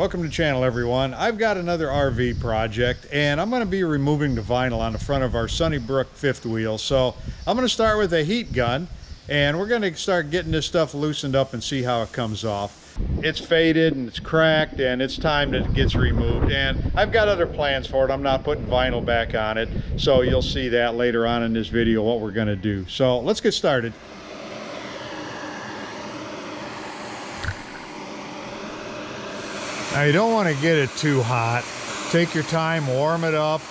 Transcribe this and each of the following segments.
Welcome to the channel, everyone. I've got another RV project and I'm going to be removing the vinyl on the front of our Sunnybrook fifth wheel. So I'm going to start with a heat gun and we're going to start getting this stuff loosened up and see how it comes off. It's faded and it's cracked and it's time that it gets removed, and I've got other plans for it. I'm not putting vinyl back on it, so you'll see that later on in this video what we're going to do. So let's get started. Now you don't want to get it too hot. Take your time, warm it up,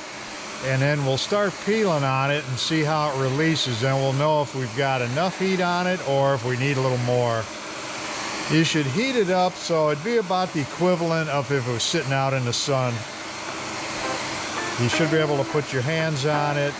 and then we'll start peeling on it and see how it releases. Then we'll know if we've got enough heat on it or if we need a little more. You should heat it up so it'd be about the equivalent of if it was sitting out in the sun. You should be able to put your hands on it.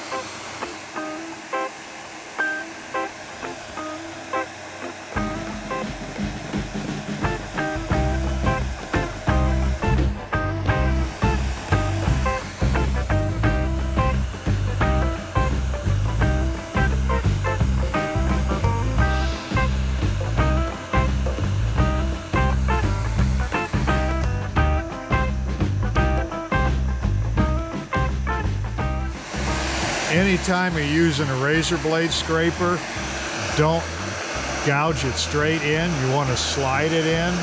Anytime you're using a razor blade scraper, don't gouge it straight in. You want to slide it in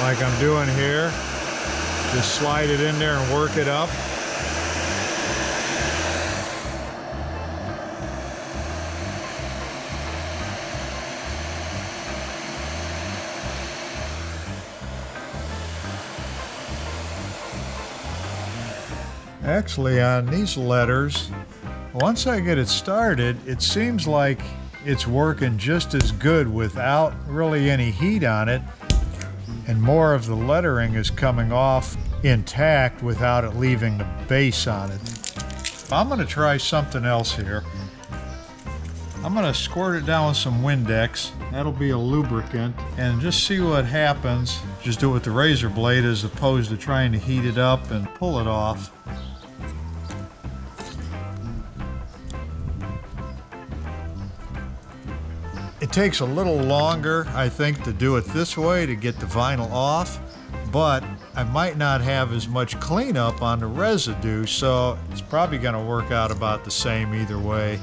like I'm doing here. Just slide it in there and work it up. Actually, on these letters, once I get it started, it seems like it's working just as good without really any heat on it, and more of the lettering is coming off intact without it leaving the base on it. I'm going to try something else here. I'm going to squirt it down with some Windex. That'll be a lubricant, and just see what happens. Just do it with the razor blade as opposed to trying to heat it up and pull it off. It takes a little longer, I think, to do it this way to get the vinyl off, but I might not have as much cleanup on the residue, so it's probably going to work out about the same either way.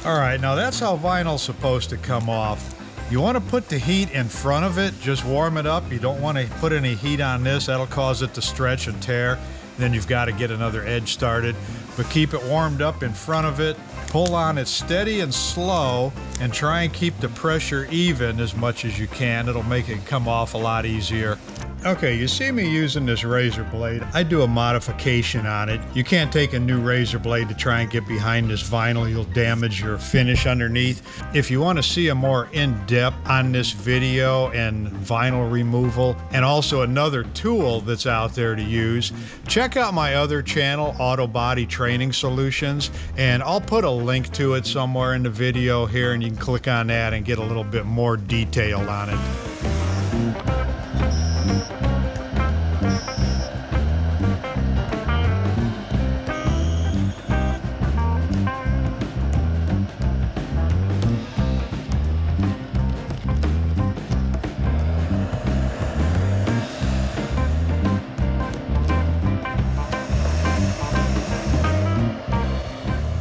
All right, now that's how vinyl's supposed to come off. You want to put the heat in front of it, just warm it up. You don't want to put any heat on this, that'll cause it to stretch and tear. Then you've got to get another edge started. But keep it warmed up in front of it, pull on it steady and slow, and try and keep the pressure even as much as you can. It'll make it come off a lot easier. Okay, you see me using this razor blade. I do a modification on it. You can't take a new razor blade to try and get behind this vinyl. You'll damage your finish underneath. If you want to see a more in-depth on this video and vinyl removal, and also another tool that's out there to use, check out my other channel, Auto Body Training Solutions, and I'll put a link to it somewhere in the video here, and you can click on that and get a little bit more detailed on it.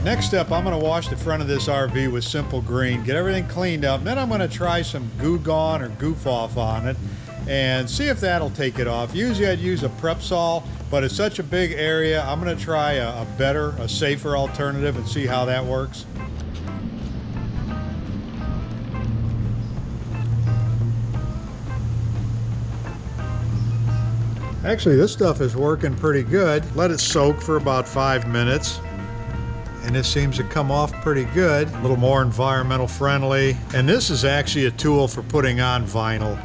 Next step, I'm going to wash the front of this RV with Simple Green, get everything cleaned up. Then I'm going to try some Goo Gone or Goof Off on it and see if that'll take it off. Usually I'd use a Prep-Sol, but it's such a big area, I'm going to try a better, a safer alternative and see how that works. Actually, this stuff is working pretty good. Let it soak for about 5 minutes. and this seems to come off pretty good. A little more environmental friendly. And this is actually a tool for putting on vinyl.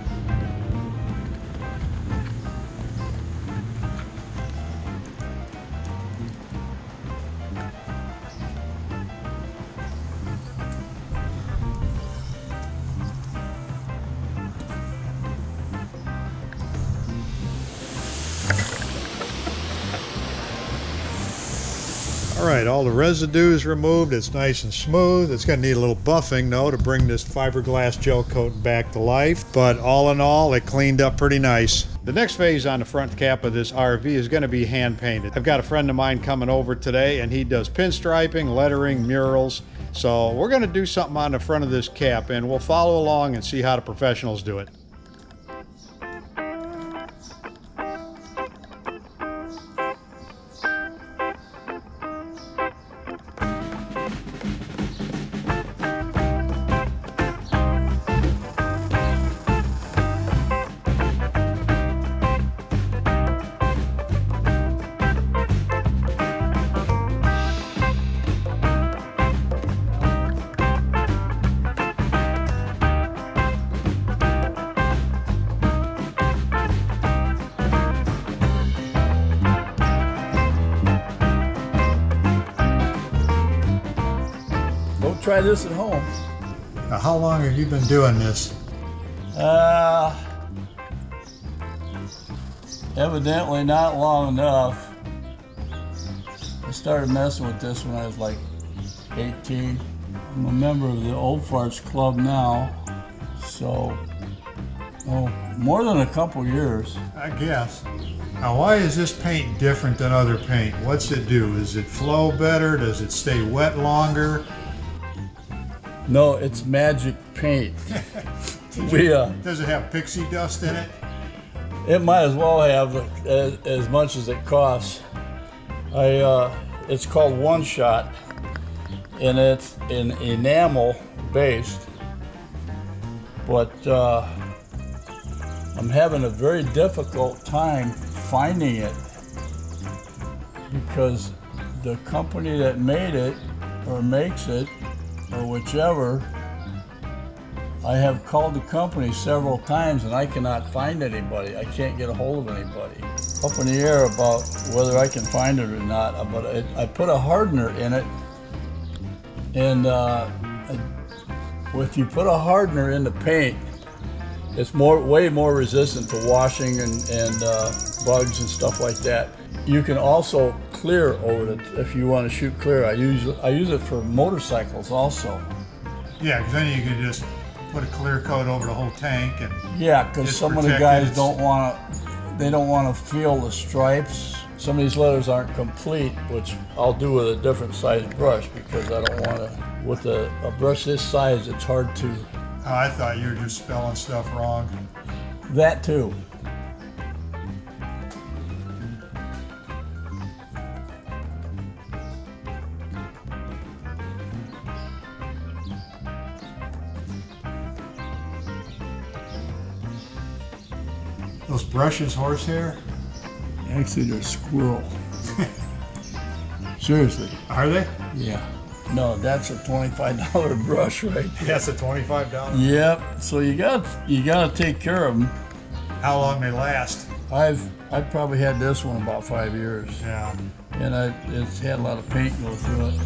All right, all the residue is removed. It's nice and smooth. It's gonna need a little buffing though to bring this fiberglass gel coat back to life. But all in all, it cleaned up pretty nice. The next phase on the front cap of this RV is gonna be hand painted. I've got a friend of mine coming over today and he does pinstriping, lettering, murals. So we're gonna do something on the front of this cap and we'll follow along and see how the professionals do it. Try this at home. Now, how long have you been doing this? Evidently not long enough. I started messing with this when I was like 18. I'm a member of the Old Farts Club now, so more than a couple years. I guess. Now, why is this paint different than other paint? What's it do? Does it flow better? Does it stay wet longer? No, it's magic paint. Does it have pixie dust in it? It might as well have as much as it costs. It's called One Shot, and it's an enamel based, but I'm having a very difficult time finding it because the company that made it or makes it or whichever, I have called the company several times and I cannot find anybody. I can't get a hold of anybody. Up in the air about whether I can find it or not, but I put a hardener in it, and if you put a hardener in the paint, it's way more resistant to washing and bugs and stuff like that. You can also clear over it if you want to shoot clear. I use it for motorcycles also. Yeah, because then you can just put a clear coat over the whole tank and yeah, because some of the guys don't want to feel the stripes. Some of these letters aren't complete, which I'll do with a different size brush because I don't want to. With a brush this size, it's hard to. Oh, I thought you were just spelling stuff wrong. That too. Those brushes horsehair? Actually, they're squirrel. Seriously. Are they? Yeah. No, that's a $25 brush right there. That's a $25? Yep. So you gotta take care of them. How long they last? I've probably had this one about 5 years. Yeah. And it's had a lot of paint go through it.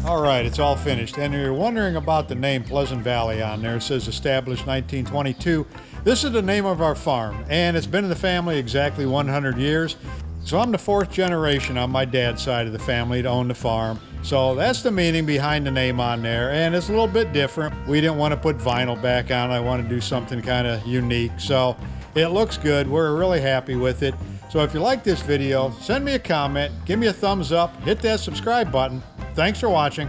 All right, it's all finished. And you're wondering about the name Pleasant Valley on there. It says established 1922. This is the name of our farm, and it's been in the family exactly 100 years. So I'm the fourth generation on my dad's side of the family to own the farm. So that's the meaning behind the name on there, and it's a little bit different. We didn't want to put vinyl back on. I want to do something kind of unique. So it looks good. We're really happy with it. So if you like this video, send me a comment, give me a thumbs up, hit that subscribe button. Thanks for watching.